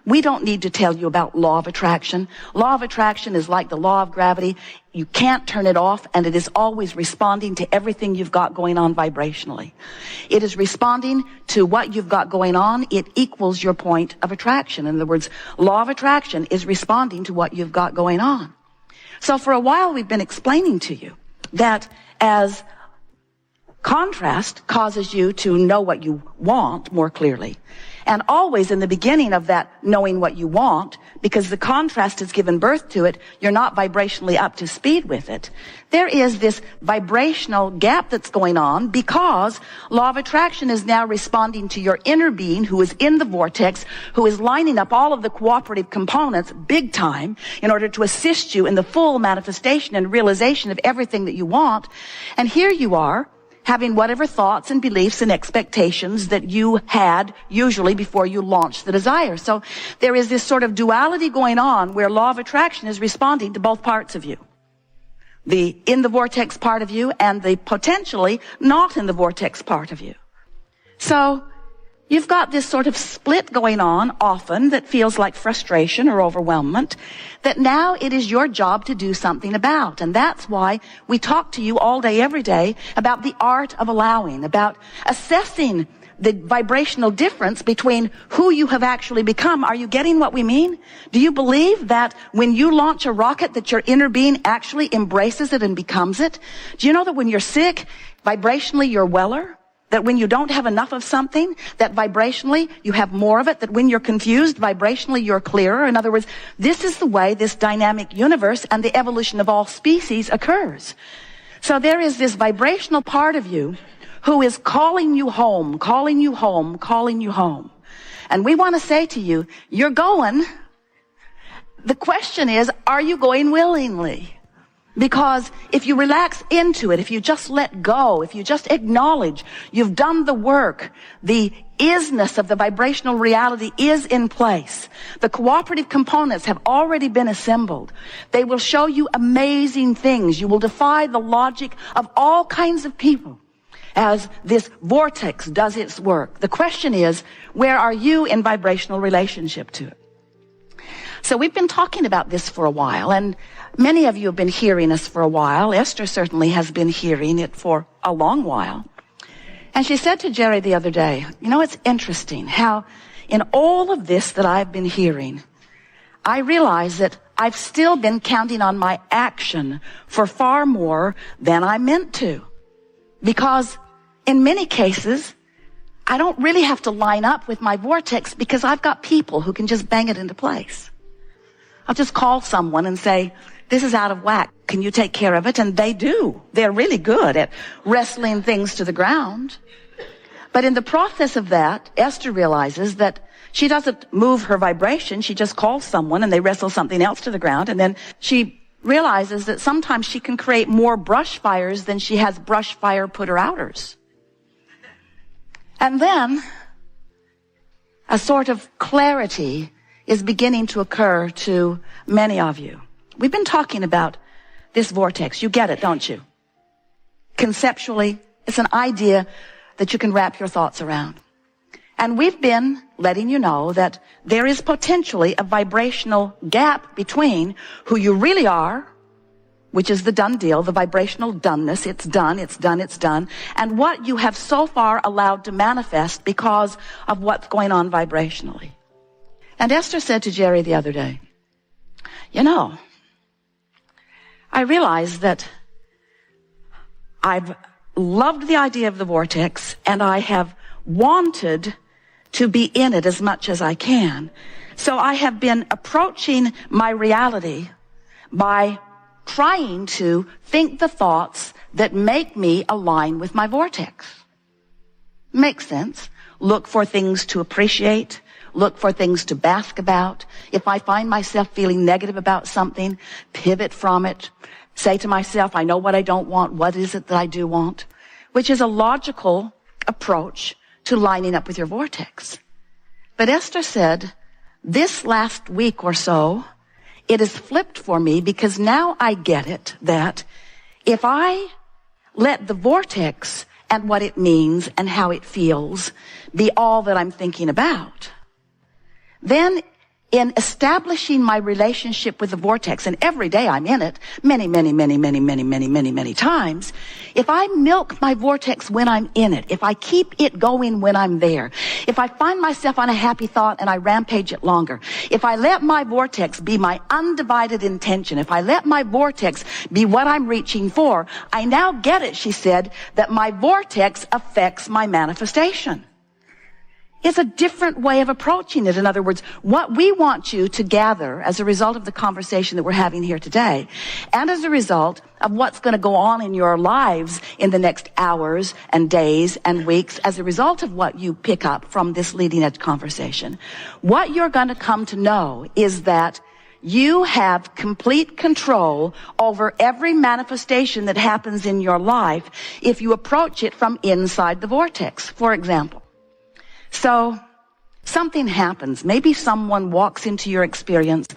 We don't need to tell you about law of attraction. Law of attraction is like the law of gravity. You can't turn it off, and it is always responding to everything you've got going on vibrationally. It is responding to what you've got going on. It equals your point of attraction. In other words, law of attraction is responding to what you've got going on. So for a while, we've been explaining to you that as contrast causes you to know what you want more clearly, and always in the beginning of that knowing what you want, because the contrast has given birth to it, you're not vibrationally up to speed with it. There is this vibrational gap that's going on because law of attraction is now responding to your inner being who is in the vortex, who is lining up all of the cooperative components big time in order to assist you in the full manifestation and realization of everything that you want. And here you are, having whatever thoughts and beliefs and expectations that you had usually before you launched the desire. So there is this sort of duality going on where law of attraction is responding to both parts of you. The in the vortex part of you and the potentially not in the vortex part of you. So you've got this sort of split going on often that feels like frustration or overwhelmment that now it is your job to do something about. And that's why we talk to you all day, every day about the art of allowing, about assessing the vibrational difference between who you have actually become. Are you getting what we mean? Do you believe that when you launch a rocket that your inner being actually embraces it and becomes it? Do you know that when you're sick, vibrationally you're weller? That when you don't have enough of something, that vibrationally you have more of it, that when you're confused, vibrationally you're clearer. In other words, this is the way this dynamic universe and the evolution of all species occurs. So there is this vibrational part of you who is calling you home, calling you home, calling you home. And we want to say to you, you're going. The question is, are you going willingly? Because if you relax into it, if you just let go, if you just acknowledge you've done the work, the isness of the vibrational reality is in place. The cooperative components have already been assembled. They will show you amazing things. You will defy the logic of all kinds of people as this vortex does its work. The question is, where are you in vibrational relationship to it? So we've been talking about this for a while, and many of you have been hearing us for a while. Esther certainly has been hearing it for a long while. And she said to Jerry the other day, you know, it's interesting how in all of this that I've been hearing, I realize that I've still been counting on my action for far more than I meant to. Because in many cases, I don't really have to line up with my vortex because I've got people who can just bang it into place. I'll just call someone and say, this is out of whack. Can you take care of it? And they do. They're really good at wrestling things to the ground. But in the process of that, Esther realizes that she doesn't move her vibration. She just calls someone and they wrestle something else to the ground. And then she realizes that sometimes she can create more brush fires than she has brush fire putter-outers. And then a sort of clarity is beginning to occur to many of you. We've been talking about this vortex. You get it, don't you? Conceptually, it's an idea that you can wrap your thoughts around. And we've been letting you know that there is potentially a vibrational gap between who you really are, which is the done deal, the vibrational doneness, it's done, it's done, it's done, and what you have so far allowed to manifest because of what's going on vibrationally. And Esther said to Jerry the other day, you know, I realize that I've loved the idea of the vortex and I have wanted to be in it as much as I can. So I have been approaching my reality by trying to think the thoughts that make me align with my vortex. Makes sense. Look for things to appreciate. Look for things to bask about. If I find myself feeling negative about something, pivot from it. Say to myself, I know what I don't want. What is it that I do want? Which is a logical approach to lining up with your vortex. But Esther said, this last week or so, it has flipped for me because now I get it that if I let the vortex and what it means and how it feels be all that I'm thinking about, then in establishing my relationship with the vortex, and every day I'm in it, many times, if I milk my vortex when I'm in it, if I keep it going when I'm there, if I find myself on a happy thought and I rampage it longer, if I let my vortex be my undivided intention, if I let my vortex be what I'm reaching for, I now get it, she said, that my vortex affects my manifestation. It's a different way of approaching it. In other words, what we want you to gather as a result of the conversation that we're having here today, and as a result of what's going to go on in your lives in the next hours and days and weeks, as a result of what you pick up from this leading edge conversation, what you're going to come to know is that you have complete control over every manifestation that happens in your life if you approach it from inside the vortex. For example, so something happens. Maybe someone walks into your experience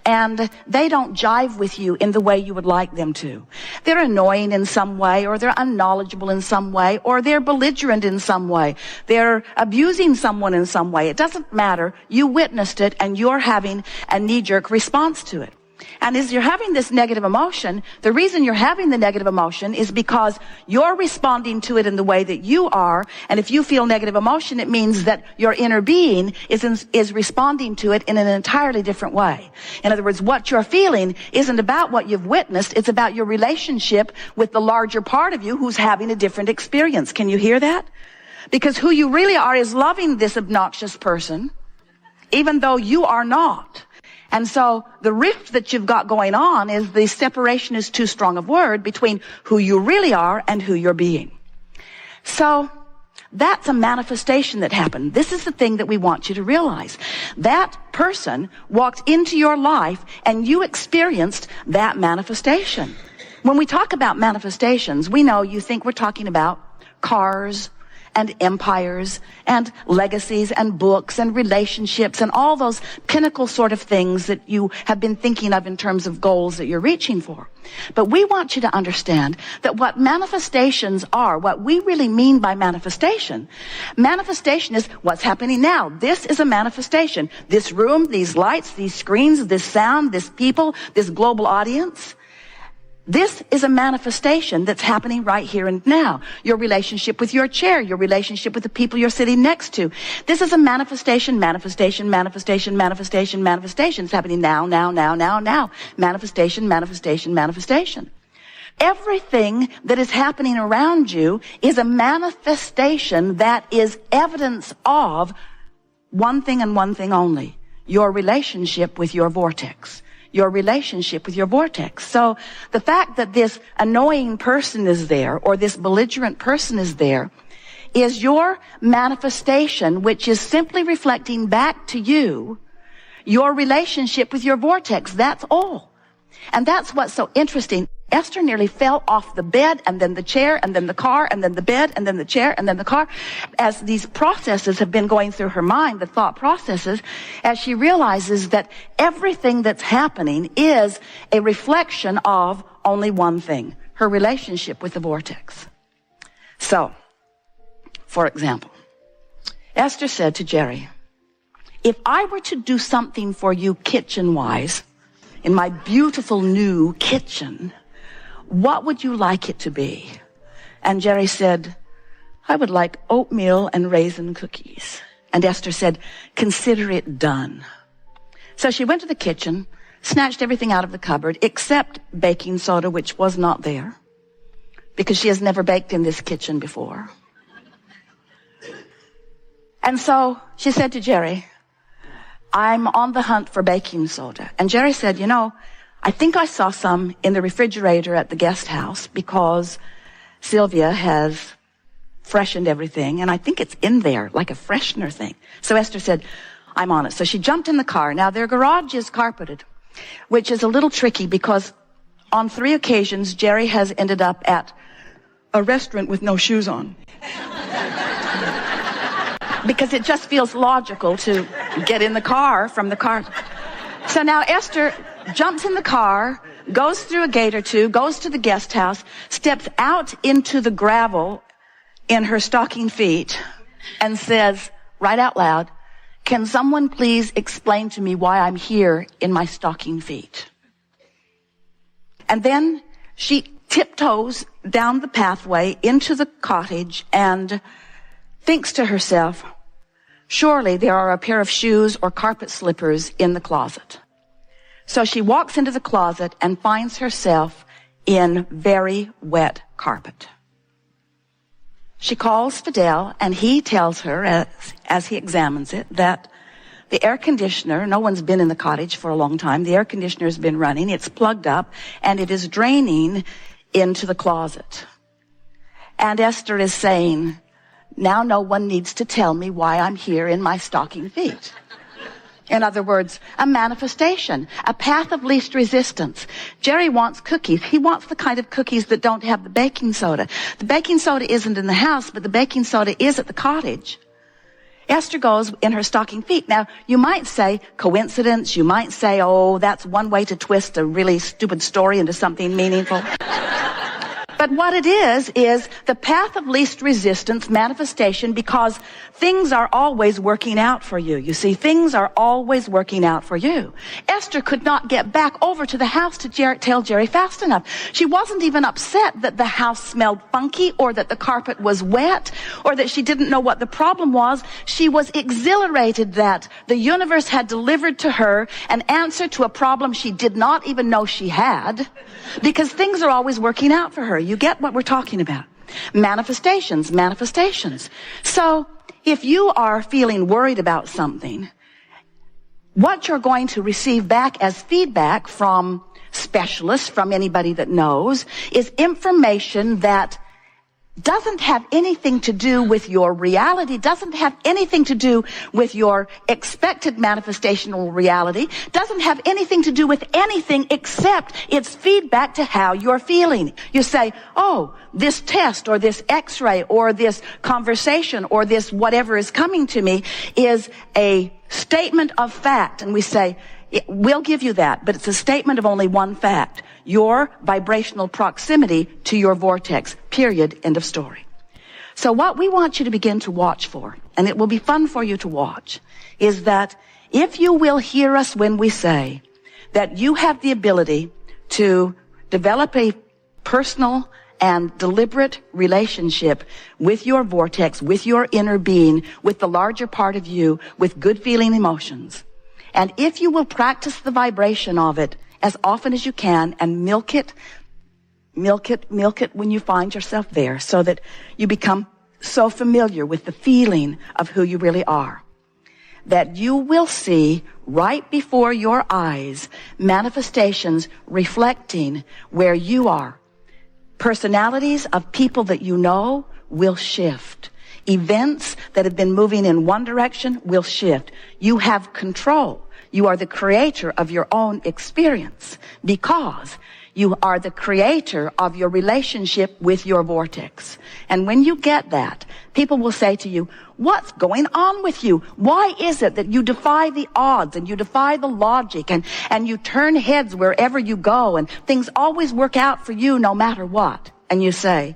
and they don't jive with you in the way you would like them to. They're annoying in some way, or they're unknowledgeable in some way, or they're belligerent in some way. They're abusing someone in some way. It doesn't matter. You witnessed it and you're having a knee-jerk response to it. And as you're having this negative emotion, the reason you're having the negative emotion is because you're responding to it in the way that you are. And if you feel negative emotion, it means that your inner being is responding to it in an entirely different way. In other words, what you're feeling isn't about what you've witnessed. It's about your relationship with the larger part of you who's having a different experience. Can you hear that? Because who you really are is loving this obnoxious person, even though you are not. And so the rift that you've got going on is the separation is too strong a word between who you really are and who you're being. So that's a manifestation that happened. This is the thing that we want you to realize. That person walked into your life and you experienced that manifestation. When we talk about manifestations, we know you think we're talking about cars and empires and legacies and books and relationships and all those pinnacle sort of things that you have been thinking of in terms of goals that you're reaching for. But we want you to understand that what manifestations are, what we really mean by manifestation is what's happening now. This is a manifestation. This room, these lights, these screens, this sound, this people, this global audience. This is a manifestation that's happening right here and now. Your relationship with your chair, your relationship with the people you're sitting next to. This is a manifestation. It's happening now. Manifestation. Everything that is happening around you is a manifestation that is evidence of one thing and one thing only. Your relationship with your vortex. Your relationship with your vortex. So the fact that this annoying person is there or this belligerent person is there is your manifestation, which is simply reflecting back to you your relationship with your vortex. That's all. And that's what's so interesting. Esther nearly fell off the bed, and then the chair, and then the car, and then the bed, and then the chair, and then the car. As these processes have been going through her mind, the thought processes, as she realizes that everything that's happening is a reflection of only one thing, her relationship with the vortex. So, for example, Esther said to Jerry, if I were to do something for you kitchen-wise, in my beautiful new kitchen, what would you like it to be? And Jerry said, I would like oatmeal and raisin cookies. And Esther said, consider it done. So she went to the kitchen, snatched everything out of the cupboard except baking soda, which was not there, because she has never baked in this kitchen before. And so she said to Jerry, I'm on the hunt for baking soda. And Jerry said, you know, I think I saw some in the refrigerator at the guest house because Sylvia has freshened everything, and I think it's in there, like a freshener thing. So Esther said, I'm on it. So she jumped in the car. Now, their garage is carpeted, which is a little tricky because on 3 occasions, Jerry has ended up at a restaurant with no shoes on. Because it just feels logical to get in the car from the car. So now Esther jumps in the car, goes through a gate or two, goes to the guest house, steps out into the gravel in her stocking feet, and says, right out loud, Can someone please explain to me why I'm here in my stocking feet? And then she tiptoes down the pathway into the cottage and thinks to herself, surely there are a pair of shoes or carpet slippers in the closet. So she walks into the closet and finds herself in very wet carpet. She calls Fidel, and he tells her, as he examines it, that the air conditioner, no one's been in the cottage for a long time, the air conditioner has been running, it's plugged up, and it is draining into the closet. And Esther is saying, now no one needs to tell me why I'm here in my stocking feet. In other words, a manifestation, a path of least resistance. Jerry wants cookies. He wants the kind of cookies that don't have the baking soda. The baking soda isn't in the house, but the baking soda is at the cottage. Esther goes in her stocking feet. Now, you might say coincidence. You might say, oh, that's one way to twist a really stupid story into something meaningful. But what it is the path of least resistance manifestation, because things are always working out for you. You see, things are always working out for you. Esther could not get back over to the house to tell Jerry fast enough. She wasn't even upset that the house smelled funky or that the carpet was wet or that she didn't know what the problem was. She was exhilarated that the universe had delivered to her an answer to a problem she did not even know she had, because things are always working out for her. You get what we're talking about. Manifestations. So, if you are feeling worried about something, what you're going to receive back as feedback from specialists, from anybody that knows, is information that doesn't have anything to do with your reality, doesn't have anything to do with your expected manifestational reality, doesn't have anything to do with anything except it's feedback to how you're feeling. You say, oh, this test or this x-ray or this conversation or this whatever is coming to me is a statement of fact. And we say, we'll give you that, but it's a statement of only one fact. Your vibrational proximity to your vortex, period, end of story. So what we want you to begin to watch for, and it will be fun for you to watch, is that if you will hear us when we say that you have the ability to develop a personal and deliberate relationship with your vortex, with your inner being, with the larger part of you, with good feeling emotions. And if you will practice the vibration of it as often as you can and milk it when you find yourself there, so that you become so familiar with the feeling of who you really are, that you will see right before your eyes manifestations reflecting where you are. Personalities of people that you know will shift. Events that have been moving in one direction will shift. You have control. You are the creator of your own experience because you are the creator of your relationship with your vortex. And when you get that, people will say to you, what's going on with you? Why is it that you defy the odds and you defy the logic and you turn heads wherever you go and things always work out for you no matter what? And you say,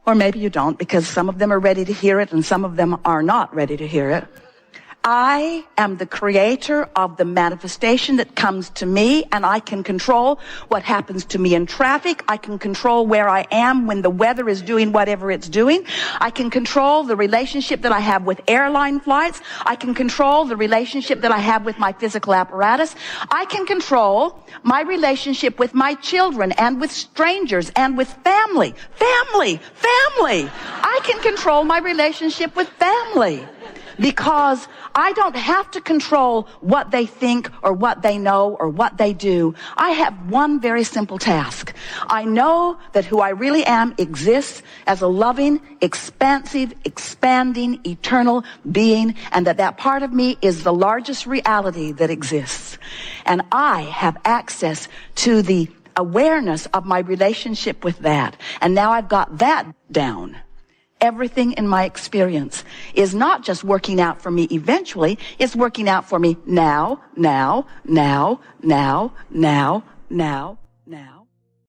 or maybe you don't, because some of them are ready to hear it and some of them are not ready to hear it. I am the creator of the manifestation that comes to me, and I can control what happens to me in traffic. I can control where I am when the weather is doing whatever it's doing. I can control the relationship that I have with airline flights. I can control the relationship that I have with my physical apparatus. I can control my relationship with my children and with strangers and with family. Family! I can control my relationship with family. Because I don't have to control what they think or what they know or what they do. I have one very simple task. I know that who I really am exists as a loving, expansive, expanding, eternal being, and that part of me is the largest reality that exists. And I have access to the awareness of my relationship with that. And now I've got that down. Everything in my experience is not just working out for me eventually, it's working out for me now.